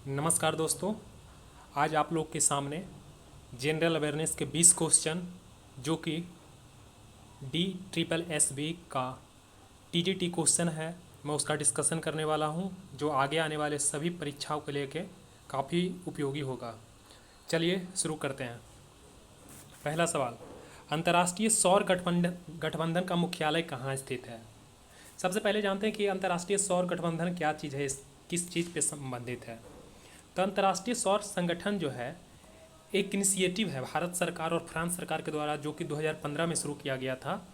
नमस्कार दोस्तों। आज आप लोग के सामने जनरल अवेयरनेस के 20 क्वेश्चन जो कि DSSB का TGT क्वेश्चन है, मैं उसका डिस्कशन करने वाला हूं, जो आगे आने वाले सभी परीक्षाओं को लेके काफ़ी उपयोगी होगा। चलिए शुरू करते हैं। पहला सवाल, अंतर्राष्ट्रीय सौर गठबंधन का मुख्यालय कहाँ स्थित है? सबसे पहले जानते हैं कि अंतर्राष्ट्रीय सौर गठबंधन क्या चीज़ है, किस चीज़ पे संबंधित है। तो अंतर्राष्ट्रीय सौर संगठन जो है एक इनिशिएटिव है भारत सरकार और फ्रांस सरकार के द्वारा, जो कि 2015 में शुरू किया गया था।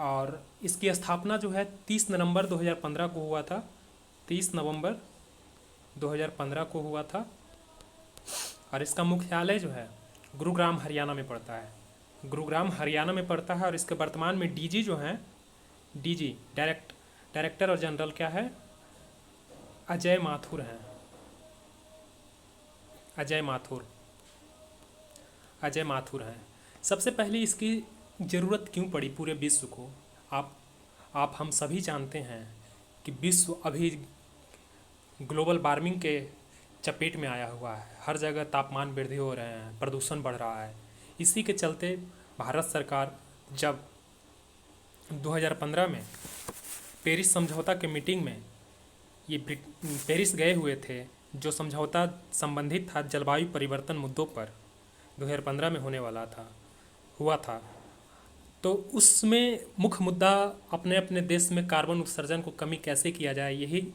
और इसकी स्थापना जो है 30 नवंबर 2015 को हुआ था। 30 नवंबर 2015 को हुआ था। और इसका मुख्यालय जो है गुरुग्राम हरियाणा में पड़ता है। गुरुग्राम हरियाणा में पड़ता है। और इसके वर्तमान में डीजी जो हैं, डीजी डायरेक्टर और जनरल क्या है, अजय माथुर हैं। अजय माथुर हैं। सबसे पहले इसकी ज़रूरत क्यों पड़ी पूरे विश्व को? आप हम सभी जानते हैं कि विश्व अभी ग्लोबल वार्मिंग के चपेट में आया हुआ है। हर जगह तापमान वृद्धि हो रहे हैं, प्रदूषण बढ़ रहा है। इसी के चलते भारत सरकार जब 2015 में पेरिस समझौता के मीटिंग में ये पेरिस गए हुए थे, जो समझौता संबंधित था जलवायु परिवर्तन मुद्दों पर, 2015 में होने वाला था, हुआ था। तो उसमें मुख्य मुद्दा अपने अपने देश में कार्बन उत्सर्जन को कमी कैसे किया जाए, यही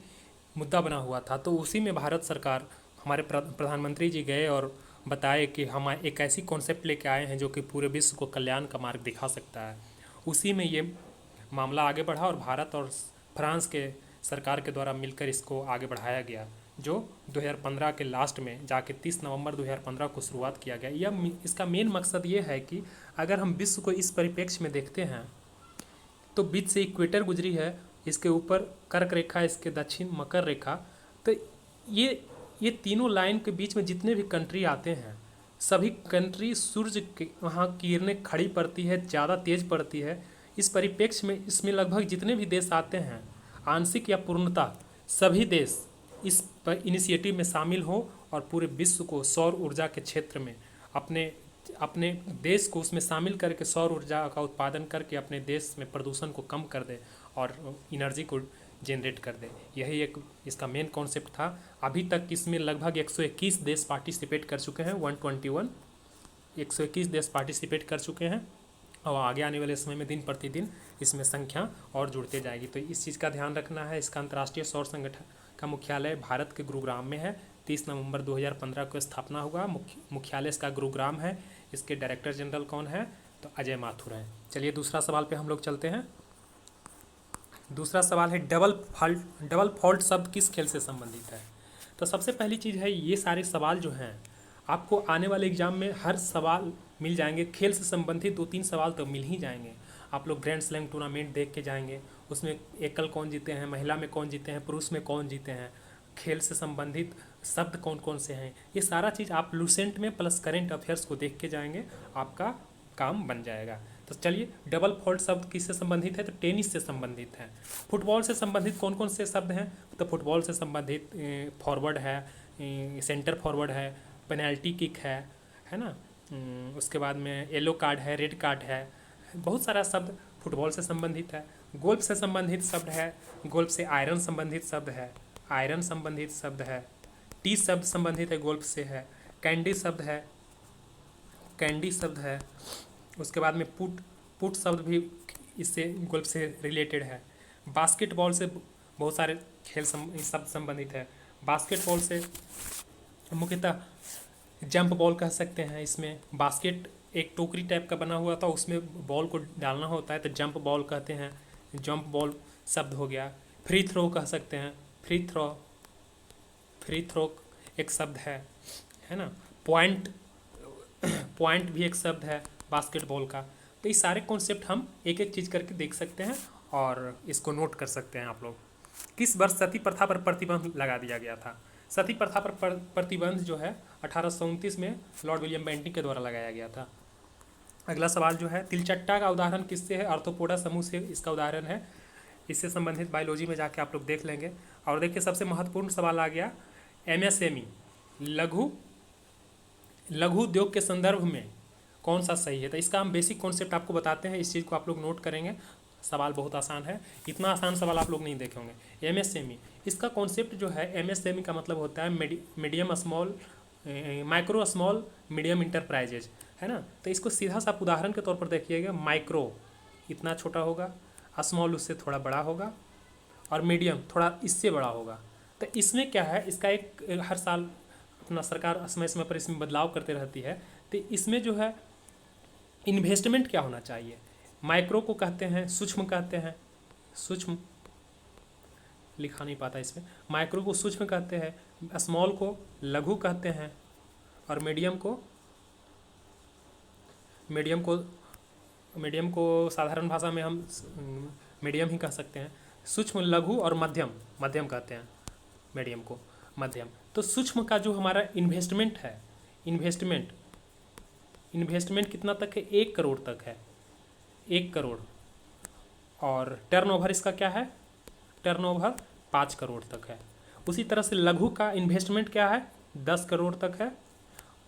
मुद्दा बना हुआ था। तो उसी में भारत सरकार, हमारे प्रधानमंत्री जी गए और बताए कि हम एक ऐसी कॉन्सेप्ट लेके आए हैं जो कि पूरे विश्व को कल्याण का मार्ग दिखा सकता है। उसी में ये मामला आगे बढ़ा और भारत और फ्रांस के सरकार के द्वारा मिलकर इसको आगे बढ़ाया गया, जो 2015 के लास्ट में जाके 30 नवंबर 2015 को शुरुआत किया गया। इसका मेन मकसद ये है कि अगर हम विश्व को इस परिप्रेक्ष्य में देखते हैं तो बीच से इक्वेटर गुजरी है, इसके ऊपर कर्क रेखा, इसके दक्षिण मकर रेखा। तो ये तीनों लाइन के बीच में जितने भी कंट्री आते हैं, सभी कंट्री सूर्य के वहाँ किरणें खड़ी पड़ती है, ज़्यादा तेज पड़ती है। इस परिप्रेक्ष्य में इसमें लगभग जितने भी देश आते हैं, आंशिक या पूर्णतः सभी देश इस इनिशिएटिव में शामिल हो और पूरे विश्व को सौर ऊर्जा के क्षेत्र में अपने देश को उसमें शामिल करके सौर ऊर्जा का उत्पादन करके अपने देश में प्रदूषण को कम कर दे और एनर्जी को जनरेट कर दे। यही एक इसका मेन कॉन्सेप्ट था। अभी तक इसमें लगभग 121 देश पार्टिसिपेट कर चुके हैं। 121 देश पार्टिसिपेट कर चुके हैं और आगे आने वाले समय में दिन प्रतिदिन इसमें संख्या और जुड़ते जाएगी। तो इस चीज़ का ध्यान रखना है। इसका अंतर्राष्ट्रीय सौर संगठन का मुख्यालय भारत के गुरुग्राम में है। 30 नवंबर 2015 को स्थापना हुआ। मुख्यालय इसका गुरुग्राम है। इसके डायरेक्टर जनरल कौन है? तो अजय माथुर हैं। चलिए दूसरा सवाल पे हम लोग चलते हैं। दूसरा सवाल है डबल फॉल्ट शब्द किस खेल से संबंधित है? तो सबसे पहली चीज़ है, ये सारे सवाल जो हैं आपको आने वाले एग्जाम में हर सवाल मिल जाएंगे। खेल से संबंधित 2-3 सवाल तो मिल ही जाएंगे। आप लोग ग्रैंड स्लैम टूर्नामेंट देख के जाएंगे, उसमें एकल कौन जीते हैं, महिला में कौन जीते हैं, पुरुष में कौन जीते हैं, खेल से संबंधित शब्द कौन कौन से हैं, ये सारा चीज़ आप लूसेंट में प्लस करेंट अफेयर्स को देख के जाएंगे, आपका काम बन जाएगा। तो चलिए, डबल फॉल्ट शब्द किससे संबंधित है? तो टेनिस से संबंधित है। फुटबॉल से संबंधित कौन कौन से शब्द हैं? तो फुटबॉल से संबंधित फॉरवर्ड है, सेंटर फॉरवर्ड है, पेनल्टी किक है ना। उसके बाद में येलो कार्ड है, रेड कार्ड है, बहुत सारा शब्द फुटबॉल से संबंधित है। गोल्फ से संबंधित शब्द है, गोल्फ से आयरन संबंधित शब्द है, आयरन संबंधित शब्द है। टी शब्द संबंधित है, गोल्फ से है। कैंडी शब्द है, कैंडी शब्द है। उसके बाद में पुट शब्द भी इससे गोल्फ से रिलेटेड है। बास्केटबॉल से बहुत सारे खेल शब्द संबंधित है। बास्केटबॉल से मुख्यतः जंप बॉल कह सकते हैं। इसमें बास्केट एक टोकरी टाइप का बना हुआ था, उसमें बॉल को डालना होता है तो जंप बॉल कहते हैं, जंप बॉल शब्द हो गया। फ्री थ्रो कह सकते हैं, फ्री थ्रो एक शब्द है ना। पॉइंट भी एक शब्द है बास्केटबॉल का। तो ये सारे कॉन्सेप्ट हम एक एक चीज़ करके देख सकते हैं और इसको नोट कर सकते हैं आप लोग। किस वर्ष सती प्रथा पर प्रतिबंध लगा दिया गया था? सती प्रथा पर प्रतिबंध जो है 1829 में लॉर्ड विलियम बेंटिंग के द्वारा लगाया गया था। अगला सवाल जो है, तिलचट्टा का उदाहरण किससे है? आर्थ्रोपोडा समूह से इसका उदाहरण है। इससे संबंधित बायोलॉजी में जाके आप लोग देख लेंगे। और देखिए, सबसे महत्वपूर्ण सवाल आ गया, एमएसएमई लघु लघु उद्योग के संदर्भ में कौन सा सही है? तो इसका हम बेसिक कॉन्सेप्ट आपको बताते हैं, इस चीज़ को आप लोग नोट करेंगे। सवाल बहुत आसान है, इतना आसान सवाल आप लोग नहीं देखे होंगे। एमएसएमई, इसका कॉन्सेप्ट जो है, एमएसएमई का मतलब होता है medium small, micro small medium enterprises, है ना। तो इसको सीधा सा आप उदाहरण के तौर पर देखिएगा, माइक्रो इतना छोटा होगा, स्मॉल उससे थोड़ा बड़ा होगा, और मीडियम थोड़ा इससे बड़ा होगा। तो इसमें क्या है, इसका एक हर साल अपना सरकार समय समय पर इसमें बदलाव करते रहती है। तो इसमें जो है इन्वेस्टमेंट क्या होना चाहिए, माइक्रो को कहते हैं, सूक्ष्म कहते हैं, सूक्ष्म लिखा नहीं पाता इसमें, माइक्रो को सूक्ष्म कहते हैं, स्मॉल को लघु कहते हैं, और मीडियम को साधारण भाषा में हम मीडियम ही कह सकते हैं। सूक्ष्म, लघु और मध्यम, मध्यम कहते हैं मीडियम को, मध्यम। तो सूक्ष्म का जो हमारा इन्वेस्टमेंट है, इन्वेस्टमेंट कितना तक है, 1 करोड़ तक है, 1 करोड़। और टर्नओवर इसका क्या है, टर्नओवर 5 करोड़ तक है। उसी तरह से लघु का इन्वेस्टमेंट क्या है, 10 करोड़ तक है,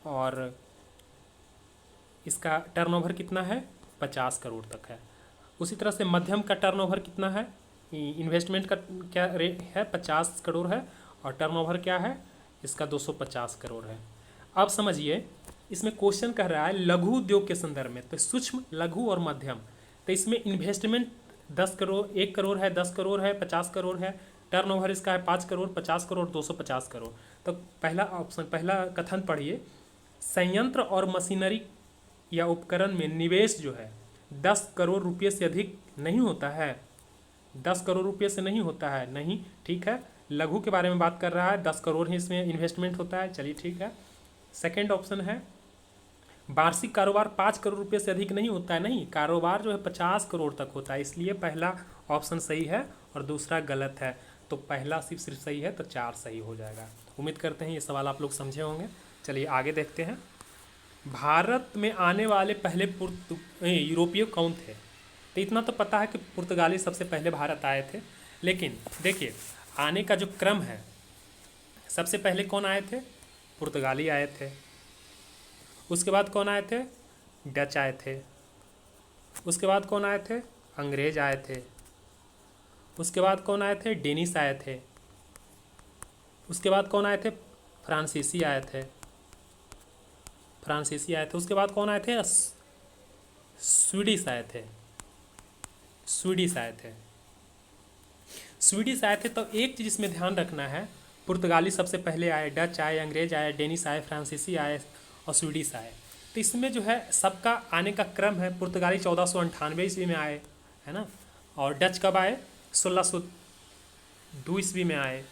और इसका टर्नओवर कितना है, 50 करोड़ तक है। उसी तरह से मध्यम का टर्नओवर कितना है, इन्वेस्टमेंट का क्या रेट है, 50 करोड़ है, और टर्नओवर क्या है इसका, 250 करोड़ है। अब समझिए, इसमें क्वेश्चन कह रहा है लघु उद्योग के संदर्भ में, तो सूक्ष्म, लघु और मध्यम। तो इसमें इन्वेस्टमेंट 10 करोड़, 1 करोड़ है, 10 करोड़ है, 50 करोड़ है, टर्नओवर इसका है 5 करोड़, 50 करोड़, 250 करोड़। तो पहला ऑप्शन, पहला कथन पढ़िए, संयंत्र और मशीनरी या उपकरण में निवेश जो है 10 करोड़ रुपये से अधिक नहीं होता है, 10 करोड़ रुपये से नहीं होता है, नहीं, ठीक है। लघु के बारे में बात कर रहा है, 10 करोड़ ही इसमें इन्वेस्टमेंट होता है, चलिए ठीक है। सेकेंड ऑप्शन है, वार्षिक कारोबार 5 करोड़ रुपये से अधिक नहीं होता है, नहीं, कारोबार जो है 50 करोड़ तक होता है, इसलिए पहला ऑप्शन सही है और दूसरा गलत है। तो पहला सिर्फ सही है, तो 4 सही हो जाएगा। उम्मीद करते हैं ये सवाल आप लोग समझे होंगे। चलिए आगे देखते हैं। भारत में आने वाले पहले यूरोपीय कौन थे? तो इतना तो पता है कि पुर्तगाली सबसे पहले भारत आए थे, लेकिन देखिए आने का जो क्रम है, सबसे पहले कौन आए थे, पुर्तगाली आए थे। उसके बाद कौन आए थे, डच आए थे। उसके बाद कौन आए थे, अंग्रेज आए थे। उसके बाद कौन आए थे, डेनिश आए थे। उसके बाद कौन आए थे, फ्रांसीसी आए थे, फ्रांसीसी आए थे। उसके बाद कौन आए थे, स्वीडिश आए थे, स्वीडिश आए थे, स्वीडिश आए थे। तो एक चीज़ इसमें ध्यान रखना है, पुर्तगाली सबसे पहले आए, डच आए, अंग्रेज आए, डेनिश आए, फ्रांसीसी आए और स्वीडिश आए। तो इसमें जो है सबका आने का क्रम है, पुर्तगाली 1498 ईस्वी में आए, है ना, और डच कब आए, 1602 ईस्वी में आए।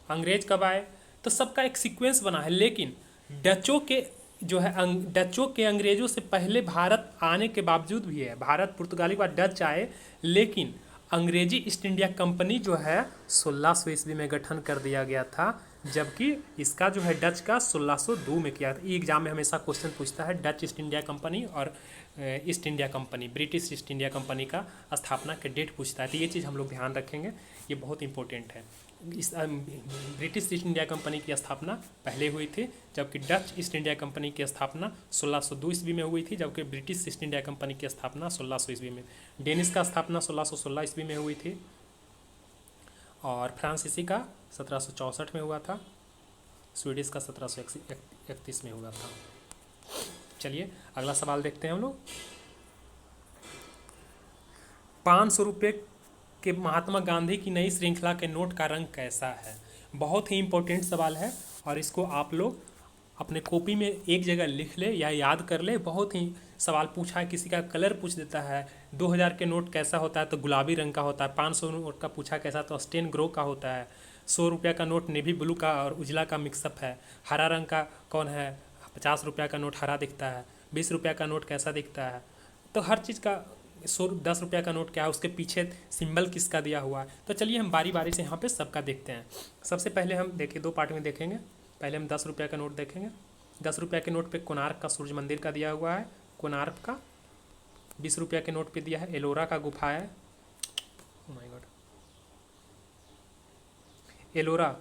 अंग्रेज कब आए, तो सबका एक सीक्वेंस बना है। लेकिन डचों के जो है, डचों के अंग्रेजों से पहले भारत आने के बावजूद भी है, भारत पुर्तगाली के बाद डच आए, लेकिन अंग्रेजी ईस्ट इंडिया कंपनी जो है 1600 ईस्वी में गठन कर दिया गया था, जबकि इसका जो है डच का 1602 में किया था। एग्जाम में हमेशा क्वेश्चन पूछता है डच ईस्ट इंडिया कंपनी और east India company, British east India company का स्थापना के डेट पूछता है। तो ये चीज़ हम लोग ध्यान रखेंगे, ये बहुत इंपॉर्टेंट है। इस ब्रिटिश ईस्ट इंडिया कंपनी की स्थापना पहले हुई थी, जबकि डच ईस्ट इंडिया कंपनी की स्थापना 1602 ईस्वी में हुई थी, जबकि ब्रिटिश ईस्ट इंडिया कंपनी की स्थापना 1600 ईस्वी में। डेनिश का स्थापना 1616 ईस्वी में हुई थी, और फ्रांसीसी का 1764 में हुआ था, स्वीडिश का 1731 में हुआ था। चलिए अगला सवाल देखते हैं हम लोग। 500 रुपये के महात्मा गांधी की नई श्रृंखला के नोट का रंग कैसा है? बहुत ही इंपॉर्टेंट सवाल है, और इसको आप लोग अपने कॉपी में एक जगह लिख ले या याद कर ले। बहुत ही सवाल पूछा है, किसी का कलर पूछ देता है, 2000 के नोट कैसा होता है, तो गुलाबी रंग का होता है। 500 नोट का पूछा कैसा, तो स्टेन ग्रो का होता है। 100 रुपये का नोट नेवी ब्लू का और उजला का मिक्सअप है। हरा रंग का कौन है, 50 रुपये का नोट हरा दिखता है। 20 रुपये का नोट कैसा दिखता है, तो हर चीज़ का 10 रुपये का नोट क्या है, उसके पीछे सिंबल किसका दिया हुआ है। तो चलिए हम बारी बारी से यहाँ पे सबका देखते हैं। सबसे पहले हम देखिए 2 पार्ट में देखेंगे। पहले हम 10 रुपये का नोट देखेंगे। 10 रुपये के नोट पे कोणार्क का सूर्य मंदिर का दिया हुआ है, कोणार्क का। 20 रुपये के नोट पे दिया है एलोरा का गुफा है, ओह माय गॉड। एलोरा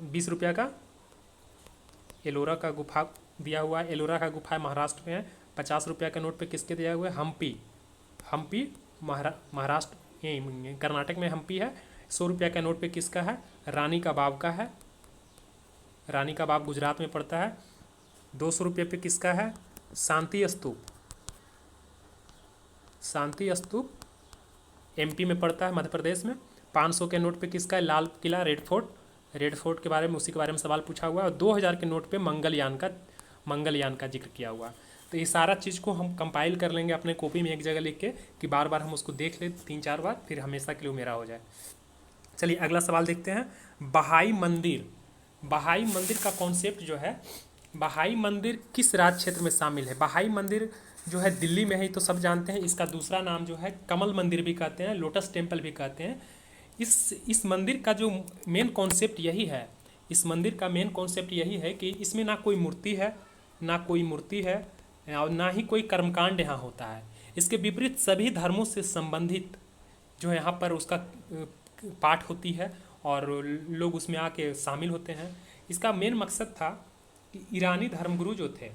20 रुपया का एलोरा का गुफा दिया हुआ है। एलोरा का गुफा महाराष्ट्र में है। 50 रुपया के नोट पे किसके दिया हुआ है? हम्पी। हम्पी महाराष्ट्र ये कर्नाटक में हम्पी है। 100 रुपया के नोट पे किसका है? रानी का बाग का है। रानी का बाग गुजरात में पड़ता है। 200 रुपये पे किसका है? शांति स्तूप। शांति स्तूप एमपी में पड़ता है, मध्य प्रदेश में। 500 के नोट पे किसका है? Lal Qila, red fort. Red fort के बारे में, उसी के बारे में सवाल पूछा हुआ है। और 2000 के नोट पे मंगलयान का जिक्र किया हुआ है। तो ये सारा चीज़ को हम कंपाइल कर लेंगे अपने कॉपी में एक जगह लिख के, कि बार बार हम उसको देख लें 3-4 बार, फिर हमेशा के लिए मेरा हो जाए। चलिए अगला सवाल देखते हैं। बहाई मंदिर। बहाई मंदिर का कॉन्सेप्ट जो है, बहाई मंदिर किस राज्य क्षेत्र में शामिल है? बहाई मंदिर जो है दिल्ली में है, तो सब जानते हैं। इसका दूसरा नाम जो है कमल मंदिर भी कहते हैं, लोटस टेम्पल भी कहते हैं। इस मंदिर का जो मेन कॉन्सेप्ट यही है, इस मंदिर का मेन कॉन्सेप्ट यही है कि इसमें ना कोई मूर्ति है, ना कोई मूर्ति है, और ना ही कोई कर्मकांड यहाँ होता है। इसके विपरीत सभी धर्मों से संबंधित जो है यहाँ पर उसका पाठ होती है, और लोग उसमें आके शामिल होते हैं। इसका मेन मकसद था कि ईरानी धर्मगुरु जो थे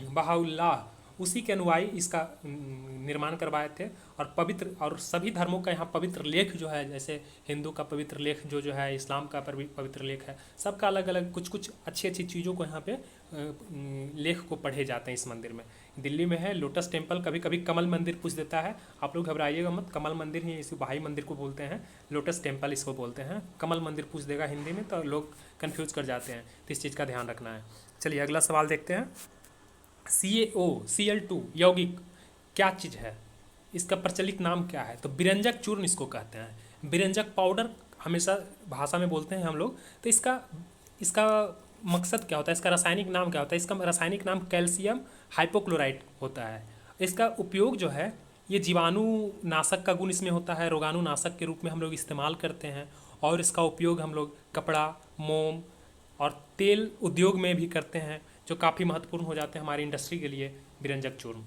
बहाउल्लाह, उसी के अनुयायी इसका निर्माण करवाए थे। और पवित्र, और सभी धर्मों का यहाँ पवित्र लेख जो है, जैसे हिंदू का पवित्र लेख जो है, इस्लाम का पवित्र लेख है, सबका अलग अलग कुछ कुछ अच्छी अच्छी चीज़ों को यहाँ पे लेख को पढ़े जाते हैं इस मंदिर में। दिल्ली में है लोटस टेम्पल। कभी कभी कमल मंदिर पूछ देता है, आप लोग घबराइएगा मत, कमल मंदिर ही इस बहाई मंदिर को बोलते हैं, लोटस टेम्पल इसको बोलते हैं। कमल मंदिर पूछ देगा हिंदी में तो लोग कन्फ्यूज़ कर जाते हैं, तो इस चीज़ का ध्यान रखना है। चलिए अगला सवाल देखते हैं। Cl2 यौगिक क्या चीज़ है? इसका प्रचलित नाम क्या है? तो बिरंजक चूर्ण इसको कहते हैं। बिरंजक पाउडर हमेशा भाषा में बोलते हैं हम लोग। तो इसका इसका मकसद क्या होता है? इसका रासायनिक नाम क्या होता है? इसका रासायनिक नाम कैल्शियम हाइपोक्लोराइट होता है। इसका उपयोग जो है, ये जीवाणु नाशक का गुण इसमें होता है, रोगाणु नाशक के रूप में हम लोग इस्तेमाल करते हैं। और इसका उपयोग हम लोग कपड़ा, मोम और तेल उद्योग में भी करते हैं, जो काफ़ी महत्वपूर्ण हो जाते हैं हमारी इंडस्ट्री के लिए, बिरंजक चूर्ण।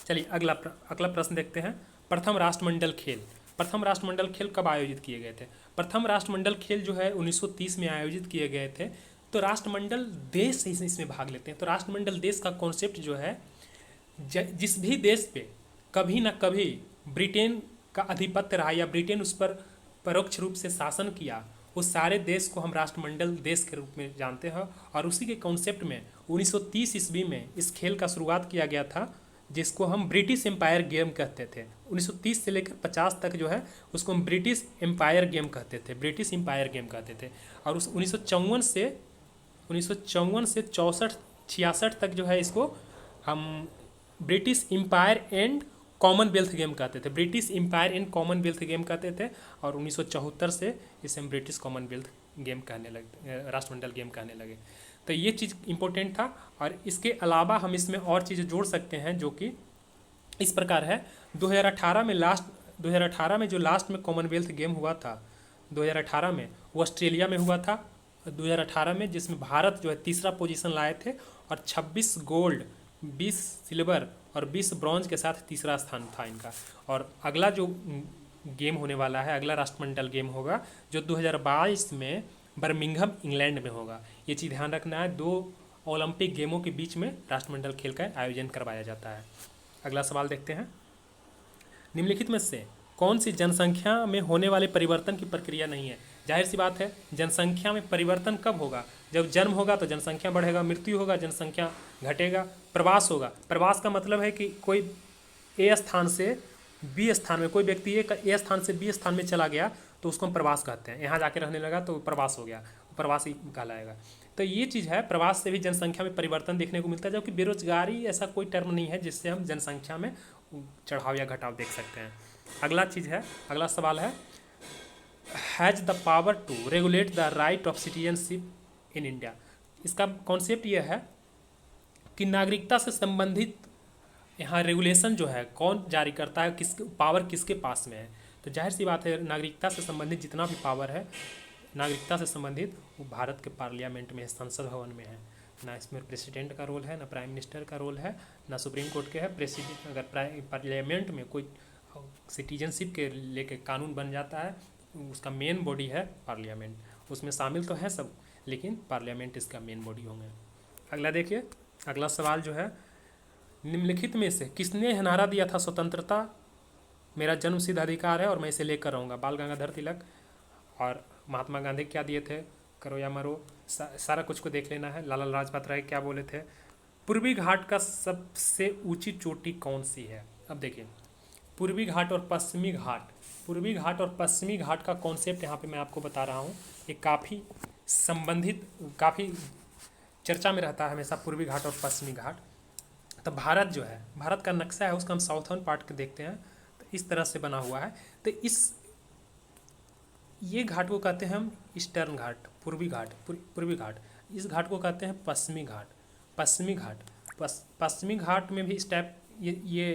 चलिए अगला प्रश्न देखते हैं। प्रथम राष्ट्रमंडल खेल। प्रथम राष्ट्रमंडल खेल कब आयोजित किए गए थे? प्रथम राष्ट्रमंडल खेल जो है 1930 में आयोजित किए गए थे। तो राष्ट्रमंडल देश इसमें भाग लेते हैं। तो राष्ट्रमंडल देश का कॉन्सेप्ट जो है, जिस भी देश पे कभी ना कभी ब्रिटेन का आधिपत्य रहा या ब्रिटेन उस पर परोक्ष रूप से शासन किया, उस सारे देश को हम राष्ट्रमंडल देश के रूप में जानते हैं। और उसी के कॉन्सेप्ट में 1930 ईस्वी में इस खेल का शुरुआत किया गया था, जिसको हम ब्रिटिश एम्पायर गेम कहते थे। 1930 से लेकर 50 तक जो है उसको हम ब्रिटिश एम्पायर गेम कहते थे, ब्रिटिश एम्पायर गेम कहते थे। और उस 1954 से 64-66 तक जो है इसको हम British Empire and Commonwealth game कहते थे, British Empire and Commonwealth game कहते थे। और 1974 से इसे हम ब्रिटिश कॉमनवेल्थ गेम कहने लगे, राष्ट्रमंडल गेम कहने लगे। तो ये चीज़ इंपॉर्टेंट था। और इसके अलावा हम इसमें और चीज़ें जोड़ सकते हैं, जो कि इस प्रकार है। 2018 में जो लास्ट में कॉमनवेल्थ गेम हुआ था 2018 में, वो ऑस्ट्रेलिया में हुआ था 2018 में, जिसमें भारत जो है तीसरा पोजीशन लाए थे। और 26 गोल्ड, 20 सिल्वर और 20 ब्रॉन्ज के साथ तीसरा स्थान था इनका। और अगला जो गेम होने वाला है, अगला राष्ट्रमंडल गेम होगा जो 2022 में बर्मिंघम इंग्लैंड में होगा। ये चीज़ ध्यान रखना है, 2 ओलंपिक गेमों के बीच में राष्ट्रमंडल खेल का आयोजन करवाया जाता है। अगला सवाल देखते हैं। निम्नलिखित में से कौन सी जनसंख्या में होने वाले परिवर्तन की प्रक्रिया नहीं है? जाहिर सी बात है, जनसंख्या में परिवर्तन कब होगा? जब जन्म होगा तो जनसंख्या बढ़ेगा, मृत्यु होगा जनसंख्या घटेगा, प्रवास होगा। प्रवास का मतलब है कि कोई ए स्थान से बी स्थान में, कोई व्यक्ति ए स्थान से बी स्थान में चला गया तो उसको हम प्रवास कहते हैं। यहाँ जाके रहने लगा तो प्रवास हो गया, प्रवासी कहलाएगा। तो ये चीज़ है, प्रवास से भी जनसंख्या में परिवर्तन देखने को मिलता है। जबकि बेरोजगारी ऐसा कोई टर्म नहीं है जिससे हम जनसंख्या में चढ़ाव या घटाव देख सकते हैं। अगला चीज़ है, अगला सवाल है, has the power to regulate the right of citizenship in India. इसका कॉन्सेप्ट ये है कि नागरिकता से संबंधित यहाँ रेगुलेशन जो है कौन जारी करता है, पावर किसके पास में है? तो जाहिर सी बात है, नागरिकता से संबंधित जितना भी पावर है नागरिकता से संबंधित, वो भारत के पार्लियामेंट में है, संसद भवन में है। ना इसमें प्रेसिडेंट का रोल है, ना प्राइम मिनिस्टर का रोल है, ना सुप्रीम कोर्ट के है। प्रेसिडेंट अगर पार्लियामेंट में कोई सिटीजनशिप के लेके कानून बन जाता है, उसका मेन बॉडी है पार्लियामेंट, उसमें शामिल तो है सब, लेकिन पार्लियामेंट इसका मेन बॉडी होंगे। अगला देखिए, अगला सवाल जो है, निम्नलिखित में से किसने यह नारा दिया था, स्वतंत्रता मेरा जन्मसिद्ध अधिकार है और मैं इसे लेकर रहूँगा? बाल गंगाधर तिलक। और महात्मा गांधी क्या दिए थे, करो या मरो, सारा कुछ को देख लेना है। लाला लाजपत राय क्या बोले थे? पूर्वी घाट का सबसे ऊंची चोटी कौन सी है? अब देखिए, पूर्वी घाट और पश्चिमी घाट, पूर्वी घाट और पश्चिमी घाट का कॉन्सेप्ट यहाँ पे मैं आपको बता रहा हूँ। ये काफ़ी संबंधित, काफ़ी चर्चा में रहता है हमेशा, पूर्वी घाट और पश्चिमी घाट। तो भारत जो है, भारत का नक्शा है, उसका हम साउथर्न पार्ट के देखते हैं, तो इस तरह से बना हुआ है। तो ये घाट को कहते हैं हम ईस्टर्न घाट, पूर्वी घाट, पूर्वी घाट। इस घाट को कहते हैं पश्चिमी घाट, पश्चिमी घाट। पश्चिमी घाट में भी इस टाइप ये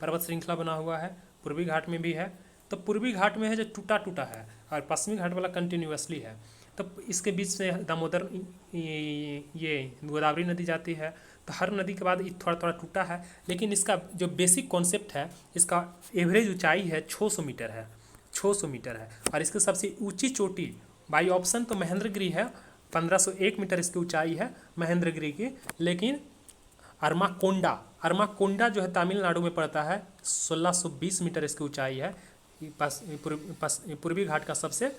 पर्वत श्रृंखला बना हुआ है, पूर्वी घाट में भी है। तो पूर्वी घाट में है जो टूटा टूटा है, और पश्चिमी घाट वाला कंटिन्यूअसली है। तो इसके बीच से दामोदर, ये गोदावरी नदी जाती है। तो हर नदी के बाद थोड़ा थोड़ा टूटा है, लेकिन इसका जो बेसिक कॉन्सेप्ट है, इसका एवरेज ऊंचाई है 600 मीटर है, 600 मीटर है। और इसकी सबसे ऊंची चोटी बाई ऑप्शन तो महेंद्रगिरी है, 1501 मीटर इसकी ऊंचाई है महेंद्रगिरी की। लेकिन अरमाकोंडा, अरमाकोंडा जो है तमिलनाडु में पड़ता है, 1620 मीटर इसकी ऊंचाई है। पूर्वी घाट का सबसे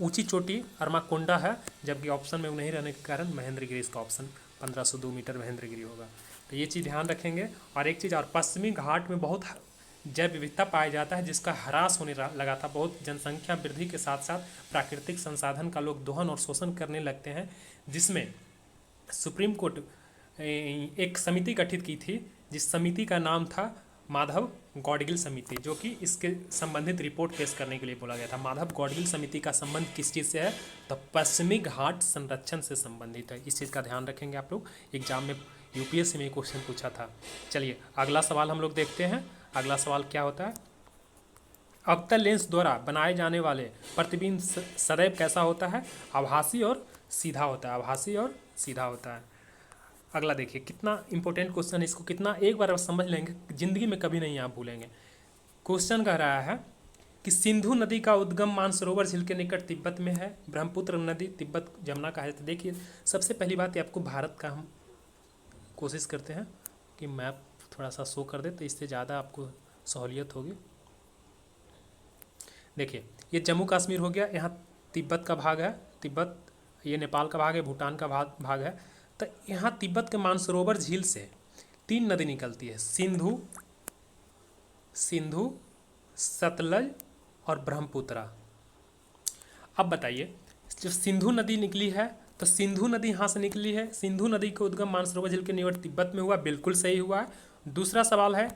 ऊंची चोटी अरमाकोंडा है, जबकि ऑप्शन में वो नहीं रहने के कारण महेंद्रगिरी इसका ऑप्शन 1502 मीटर महेंद्रगिरी होगा। तो ये चीज़ ध्यान रखेंगे। और एक चीज़ और, पश्चिमी घाट में बहुत जैव विविधता पाया जाता है, जिसका ह्रास होने लगा था। बहुत जनसंख्या वृद्धि के साथ साथ प्राकृतिक संसाधन का लोग दोहन और शोषण करने लगते हैं, जिसमें सुप्रीम कोर्ट एक समिति गठित की थी, जिस समिति का नाम था माधव गौडगिल समिति, जो कि इसके संबंधित रिपोर्ट पेश करने के लिए बोला गया था। माधव गौडगिल समिति का संबंध किस चीज़ से है? तो पश्चिमी घाट संरक्षण से संबंधित है। इस चीज़ का ध्यान रखेंगे आप लोग, एग्जाम में यूपीएससी में क्वेश्चन पूछा था। चलिए अगला सवाल हम लोग देखते हैं। अगला सवाल क्या होता है? अवतल लेंस द्वारा बनाए जाने वाले प्रतिबिंब सदैव कैसा होता है? आभासी और सीधा होता है, आभासी और सीधा होता है। अगला देखिए, कितना इंपॉर्टेंट क्वेश्चन है, इसको कितना एक बार समझ लेंगे, जिंदगी में कभी नहीं आप भूलेंगे। क्वेश्चन कह रहा है कि सिंधु नदी का उद्गम मानसरोवर झील के निकट तिब्बत में है, ब्रह्मपुत्र नदी तिब्बत जमुना का है। तो देखिए, सबसे पहली बात आपको भारत का हम कोशिश करते हैं कि मैप थोड़ा सा शो कर दे, तो इससे ज़्यादा आपको सहूलियत होगी। देखिए, ये जम्मू कश्मीर हो गया, यहाँ तिब्बत का भाग है, तिब्बत, ये नेपाल का भाग है, भूटान का भाग है। तो यहाँ तिब्बत के मानसरोवर झील से 3 नदी निकलती है, सिंधु, सतलज और ब्रह्मपुत्रा। अब बताइए, जो सिंधु नदी निकली है, तो सिंधु नदी यहाँ से निकली है, सिंधु नदी का उद्गम मानसरोवर झील के निकट तिब्बत में हुआ, बिल्कुल सही हुआ है। दूसरा सवाल है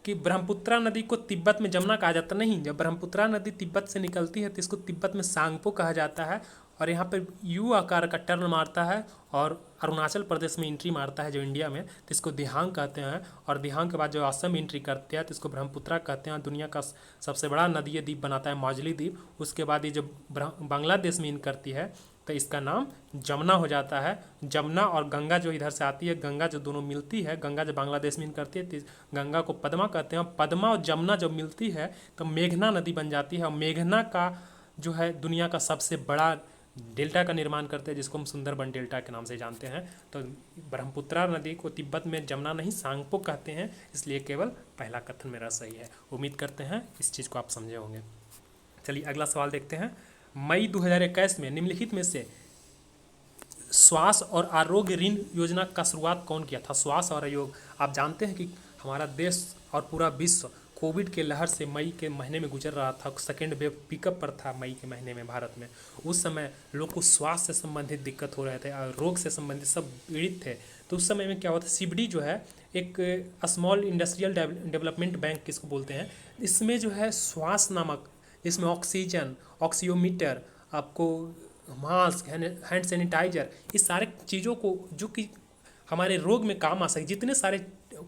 कि ब्रह्मपुत्रा नदी को तिब्बत में जमुना कहा जाता नहीं, जब ब्रह्मपुत्रा नदी तिब्बत से निकलती है तो इसको तिब्बत में सांगपो कहा जाता है, और यहाँ पर यू आकार का टर्न मारता है और अरुणाचल प्रदेश में एंट्री मारता है जो इंडिया में, तो इसको दिहांग कहते हैं। और दिहांग के बाद जो असम एंट्री करते हैं तो इसको ब्रह्मपुत्रा कहते हैं। दुनिया का सबसे बड़ा नदीय द्वीप बनाता है मौजली द्वीप। उसके बाद ये जो बांग्लादेश में इन करती है तो इसका नाम जमुना हो जाता है। जमुना और गंगा जो इधर से आती है, गंगा जो दोनों मिलती है, गंगा जो बांग्लादेश में इन करती है तो गंगा को पद्मा कहते हैं। पद्मा और जमुना जब मिलती है तो मेघना नदी बन जाती है, और मेघना का जो है दुनिया का सबसे बड़ा डेल्टा का निर्माण करते हैं, जिसको हम सुंदरबन डेल्टा के नाम से जानते हैं। तो ब्रह्मपुत्रा नदी को तिब्बत में जमुना नहीं सांगपो कहते हैं, इसलिए केवल पहला कथन मेरा सही है। उम्मीद करते हैं इस चीज़ को आप समझे होंगे। चलिए अगला सवाल देखते हैं। मई 2021 में निम्नलिखित में से स्वास्थ्य और आरोग्य ऋण योजना का शुरुआत कौन किया था? स्वास्थ्य और आरोग्य, आप जानते हैं कि हमारा देश और पूरा विश्व कोविड के लहर से मई के महीने में गुजर रहा था। सेकेंड वेव पिकअप पर था मई के महीने में भारत में। उस समय लोग को स्वास्थ्य से संबंधित दिक्कत हो रहे थे और रोग से संबंधित सब पीड़ित थे। तो उस समय में क्या होता है, सीबीडी जो है एक स्मॉल इंडस्ट्रियल डेवलपमेंट बैंक किसको बोलते हैं, इसमें जो है स्वास्थ्य नामक, इसमें ऑक्सीजन, ऑक्सीओमीटर, आपको मास्क, हैंड सैनिटाइजर, इस सारे चीज़ों को जो कि हमारे रोग में काम आ सके, जितने सारे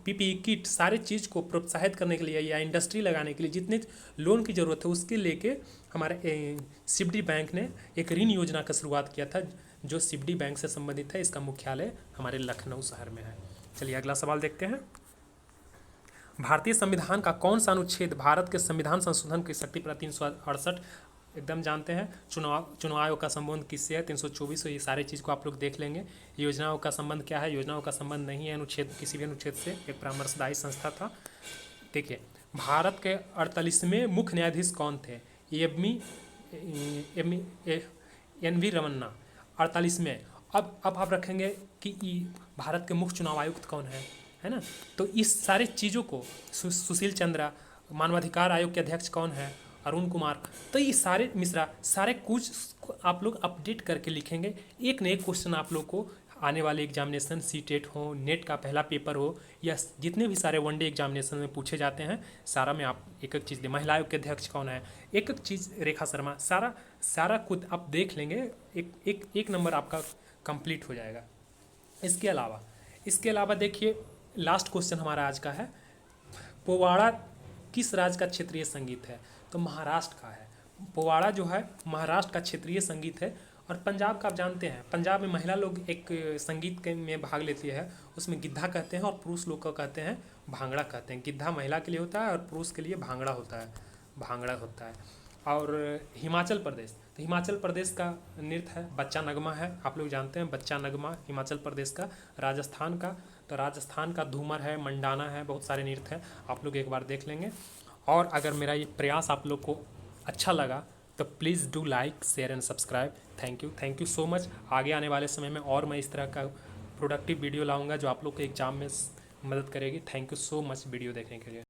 पीपीई किट, सारे चीज़ को प्रोत्साहित करने के लिए या इंडस्ट्री लगाने के लिए जितने लोन की ज़रूरत है, उसके लेके हमारे सीबीडी बैंक ने एक ऋण योजना का शुरुआत किया था, जो सीबीडी बैंक से संबंधित है। इसका मुख्यालय हमारे लखनऊ शहर में है। चलिए अगला सवाल देखते हैं। भारतीय संविधान का कौन सा अनुच्छेद भारत के संविधान संशोधन की शक्ति पर 368 एकदम जानते हैं। चुनाव आयोग का संबंध किससे है, 324, ये सारे चीज़ को आप लोग देख लेंगे। योजनाओं का संबंध क्या है, योजनाओं का संबंध नहीं है अनुच्छेद, किसी भी अनुच्छेद से, एक परामर्शदायी संस्था था। देखिए, भारत के 48वें मुख्य न्यायाधीश कौन थे? एन वी रमन्ना, 48वें। अब आप रखेंगे कि भारत के मुख्य चुनाव आयुक्त कौन है ना। तो इस सारे चीज़ों को सुशील चंद्रा, मानवाधिकार आयोग के अध्यक्ष कौन है, अरुण कुमार। तो ये सारे मिश्रा, सारे कुछ आप लोग अपडेट करके लिखेंगे। एक न एक क्वेश्चन आप लोग को आने वाले एग्जामिनेशन, सीटेट हो, नेट का पहला पेपर हो, या जितने भी सारे वनडे एग्जामिनेशन में पूछे जाते हैं, सारा में आप एक एक चीज़ दे। महिला आयोग के अध्यक्ष कौन है, एक एक चीज़, रेखा शर्मा, सारा खुद आप देख लेंगे, एक नंबर आपका कंप्लीट हो जाएगा। इसके अलावा देखिए, लास्ट क्वेश्चन हमारा आज का है, पोवाड़ा किस राज्य का क्षेत्रीय संगीत है? तो महाराष्ट्र का है। पोवाड़ा जो है महाराष्ट्र का क्षेत्रीय संगीत है। और पंजाब का आप जानते हैं, पंजाब में महिला लोग एक संगीत के में भाग लेती है, उसमें गिद्धा कहते हैं, और पुरुष लोग को कहते हैं भांगड़ा कहते हैं। गिद्धा महिला के लिए होता है और पुरुष के लिए भांगड़ा होता है। और हिमाचल प्रदेश, तो हिमाचल प्रदेश का नृत्य है बच्चा नगमा है, आप लोग जानते हैं बच्चा नगमा हिमाचल प्रदेश का। राजस्थान का, तो राजस्थान का धूमर है, मंडाना है, बहुत सारे नृत्य हैं, आप लोग एक बार देख लेंगे। और अगर मेरा ये प्रयास आप लोग को अच्छा लगा तो please do like, share and subscribe. Thank you so much. आगे आने वाले समय में और मैं इस तरह का प्रोडक्टिव वीडियो लाऊंगा जो आप लोग को एग्जाम में मदद करेगी। Thank you so much video देखने के लिए।